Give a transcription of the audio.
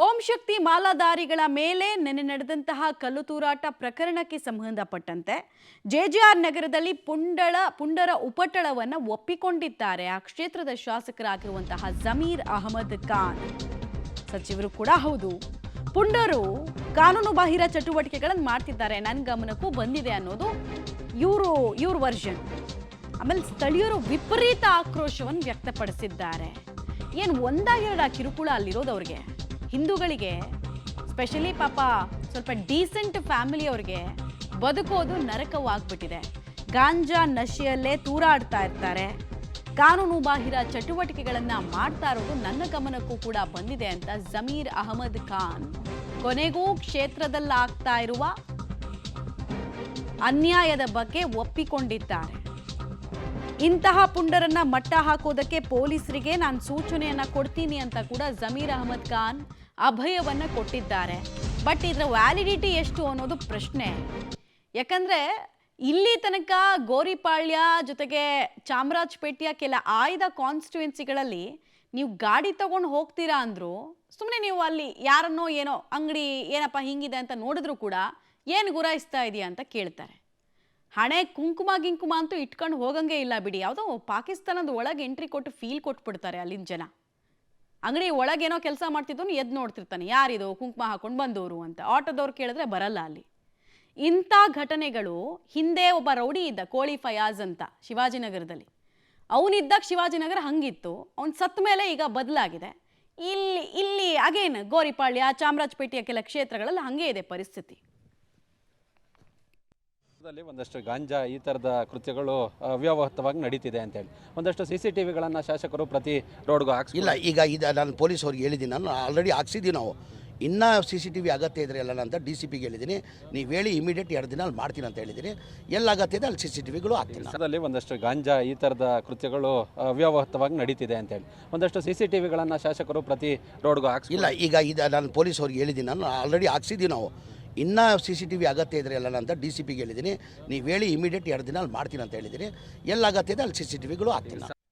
ಓಂ ಶಕ್ತಿ ಮಾಲಾಧಾರಿಗಳ ಮೇಲೆ ನೆನೆ ನಡೆದಂತಹ ಕಲ್ಲು ತೂರಾಟ ಪ್ರಕರಣಕ್ಕೆ ಸಂಬಂಧಪಟ್ಟಂತೆ ಜೆಜೆಆರ್ ನಗರದಲ್ಲಿ ಪುಂಡರ ಉಪಟಳವನ್ನು ಒಪ್ಪಿಕೊಂಡಿದ್ದಾರೆ ಆ ಕ್ಷೇತ್ರದ ಶಾಸಕರಾಗಿರುವಂತಹ ಜಮೀರ್ ಅಹಮದ್ ಖಾನ್. ಸಚಿವರು ಕೂಡ ಹೌದು, ಪುಂಡರು ಕಾನೂನು ಬಾಹಿರ ಚಟುವಟಿಕೆಗಳನ್ನು ಮಾಡ್ತಿದ್ದಾರೆ, ನನ್ನ ಗಮನಕ್ಕೂ ಬಂದಿದೆ ಅನ್ನೋದು ಇವ್ರ ವರ್ಷನ್. ಆಮೇಲೆ ಸ್ಥಳೀಯರು ವಿಪರೀತ ಆಕ್ರೋಶವನ್ನು ವ್ಯಕ್ತಪಡಿಸಿದ್ದಾರೆ. ಏನು ಒಂದಾಗಿರಡ ಕಿರುಕುಳ ಅಲ್ಲಿರೋದು ಅವ್ರಿಗೆ, ಹಿಂದೂಗಳಿಗೆ ಸ್ಪೆಷಲಿ ಪಾಪ ಸ್ವಲ್ಪ ಡೀಸೆಂಟ್ ಫ್ಯಾಮಿಲಿಯವ್ರಿಗೆ ಬದುಕೋದು ನರಕವಾಗ್ಬಿಟ್ಟಿದೆ. ಗಾಂಜಾ ನಶೆಯಲ್ಲೇ ತೂರಾಡ್ತಾ ಇರ್ತಾರೆ, ಕಾನೂನು ಬಾಹಿರ ಚಟುವಟಿಕೆಗಳನ್ನು ಮಾಡ್ತಾ ಇರೋದು ನನ್ನ ಗಮನಕ್ಕೂ ಕೂಡ ಬಂದಿದೆ ಅಂತ ಜಮೀರ್ ಅಹಮದ್ ಖಾನ್ ಕೊನೆಗೂ ಕ್ಷೇತ್ರದಲ್ಲಾಗ್ತಾ ಇರುವ ಅನ್ಯಾಯದ ಬಗ್ಗೆ ಒಪ್ಪಿಕೊಂಡಿದ್ದಾರೆ. ಇಂತಹ ಪುಂಡರನ್ನ ಮಟ್ಟ ಹಾಕೋದಕ್ಕೆ ಪೊಲೀಸರಿಗೆ ನಾನು ಸೂಚನೆಯನ್ನ ಕೊಡ್ತೀನಿ ಅಂತ ಕೂಡ ಜಮೀರ್ ಅಹಮದ್ ಖಾನ್ ಅಭಯವನ್ನ ಕೊಟ್ಟಿದ್ದಾರೆ. ಬಟ್ ಇದರ ವ್ಯಾಲಿಡಿಟಿ ಎಷ್ಟು ಅನ್ನೋದು ಪ್ರಶ್ನೆ. ಯಾಕಂದ್ರೆ ಇಲ್ಲಿ ತನಕ ಗೋರಿಪಾಳ್ಯ ಜೊತೆಗೆ ಚಾಮರಾಜಪೇಟೆಯ ಕೆಲ ಆಯ್ದ ಕಾನ್ಸ್ಟಿಟ್ಯೂನ್ಸಿಗಳಲ್ಲಿ ನೀವು ಗಾಡಿ ತಗೊಂಡು ಹೋಗ್ತೀರಾ ಅಂದ್ರು ಸುಮ್ಮನೆ ನೀವು ಅಲ್ಲಿ ಯಾರನ್ನೋ ಏನೋ ಅಂಗಡಿ ಏನಪ್ಪ ಹಿಂಗಿದೆ ಅಂತ ನೋಡಿದ್ರು ಕೂಡ ಏನು ಗುರಾಯಿಸ್ತಾ ಇದೆಯಾ ಅಂತ ಕೇಳ್ತಾರೆ. ಹಣೆ ಕುಂಕುಮ ಗಿಂಕುಮ ಅಂತೂ ಇಟ್ಕೊಂಡು ಹೋಗಂಗೆ ಇಲ್ಲ ಬಿಡಿ, ಯಾವುದೋ ಪಾಕಿಸ್ತಾನದ ಒಳಗೆ ಎಂಟ್ರಿ ಕೊಟ್ಟು ಫೀಲ್ ಕೊಟ್ಬಿಡ್ತಾರೆ ಅಲ್ಲಿನ ಜನ. ಅಂಗಡಿ ಒಳಗೇನೋ ಕೆಲಸ ಮಾಡ್ತಿದ್ದವನು ಎದ್ದು ನೋಡ್ತಿರ್ತಾನೆ, ಯಾರಿದು ಕುಂಕುಮ ಹಾಕೊಂಡು ಬಂದವರು ಅಂತ. ಆಟೋದವ್ರು ಕೇಳಿದ್ರೆ ಬರಲ್ಲ ಅಲ್ಲಿ. ಇಂಥ ಘಟನೆಗಳು ಹಿಂದೆ ಒಬ್ಬ ರೌಡಿ ಇದ್ದ, ಕೋಳಿ ಫಯಾಜ್ ಅಂತ, ಶಿವಾಜಿನಗರದಲ್ಲಿ. ಅವನಿದ್ದಾಗ ಶಿವಾಜಿನಗರ ಹಂಗಿತ್ತು, ಅವ್ನು ಸತ್ತ ಮೇಲೆ ಈಗ ಬದಲಾಗಿದೆ. ಇಲ್ಲಿ ಅಗೇನ್ ಗೋರಿಪಾಳ್ಯ ಚಾಮರಾಜಪೇಟೆಯ ಕೆಲ ಕ್ಷೇತ್ರಗಳಲ್ಲಿ ಹಂಗೆ ಇದೆ ಪರಿಸ್ಥಿತಿ. ಒಂದಷ್ಟು ಗಾಂಜಾ ಈ ಥರದ ಕೃತ್ಯಗಳು ಅವ್ಯವಹಿತವಾಗಿ ನಡೀತಿದೆ ಅಂತೇಳಿ ಒಂದಷ್ಟು CCTVಗಳನ್ನು ಶಾಸಕರು ಪ್ರತಿ ರೋಡ್ಗೂ ಇಲ್ಲ. ಈಗ ನಾನು ಪೊಲೀಸ್ ಅವ್ರಿಗೆ ಹೇಳಿದ್ದೀನಿ, ನಾನು ಆಲ್ರೆಡಿ ಹಾಕ್ಸಿದ್ದೀವಿ. ನಾವು ಇನ್ನೂ CCTV ಅಗತ್ಯ ಇದ್ರೆ ಎಲ್ಲ ಅಂತ DCPಗೆ ಹೇಳಿದ್ದೀನಿ. ನೀವು ಹೇಳಿ ಇಮಿಡಿಯೇಟ್ 2 ದಿನ ಅಲ್ಲಿ ಮಾಡ್ತೀನಿ ಅಂತ ಹೇಳಿದ್ದೀನಿ. ಎಲ್ಲ ಅಗತ್ಯ ಇದೆ ಅಲ್ಲಿ CCTVಗಳು ಹಾಕ್ತೀನಿ. ಒಂದಷ್ಟು ಗಾಂಜಾ ಈ ಥರದ ಕೃತ್ಯಗಳು ಅವ್ಯವಹಿತವಾಗಿ ನಡೀತಿದೆ ಅಂತೇಳಿ ಒಂದಷ್ಟು CCTVಗಳನ್ನು ಶಾಸಕರು ಪ್ರತಿ ರೋಡ್ಗೂ ಇಲ್ಲ. ಈಗ ನಾನು ಪೊಲೀಸ್ ಅವ್ರಿಗೆ ಹೇಳಿದ್ದೀನಿ, ನಾನು ಆಲ್ರೆಡಿ ಹಾಕ್ಸಿದ್ದೀವಿ. ನಾವು ಇನ್ನೂ CCTV ಅಗತ್ಯ ಇದ್ರೆ ಎಲ್ಲ ಅಂತ DCPಗೆ ಹೇಳಿದ್ದೀನಿ. ನೀವು ಹೇಳಿ ಇಮಿಡಿಯೇಟ್ 2 ದಿನ ಅಲ್ಲಿ ಮಾಡ್ತೀನಿ ಅಂತ ಹೇಳಿದ್ದೀನಿ. ಎಲ್ಲ ಅಗತ್ಯ ಇದೆ ಅಲ್ಲಿ CCTVಗಳು ಹಾಕ್ತೀನಿ.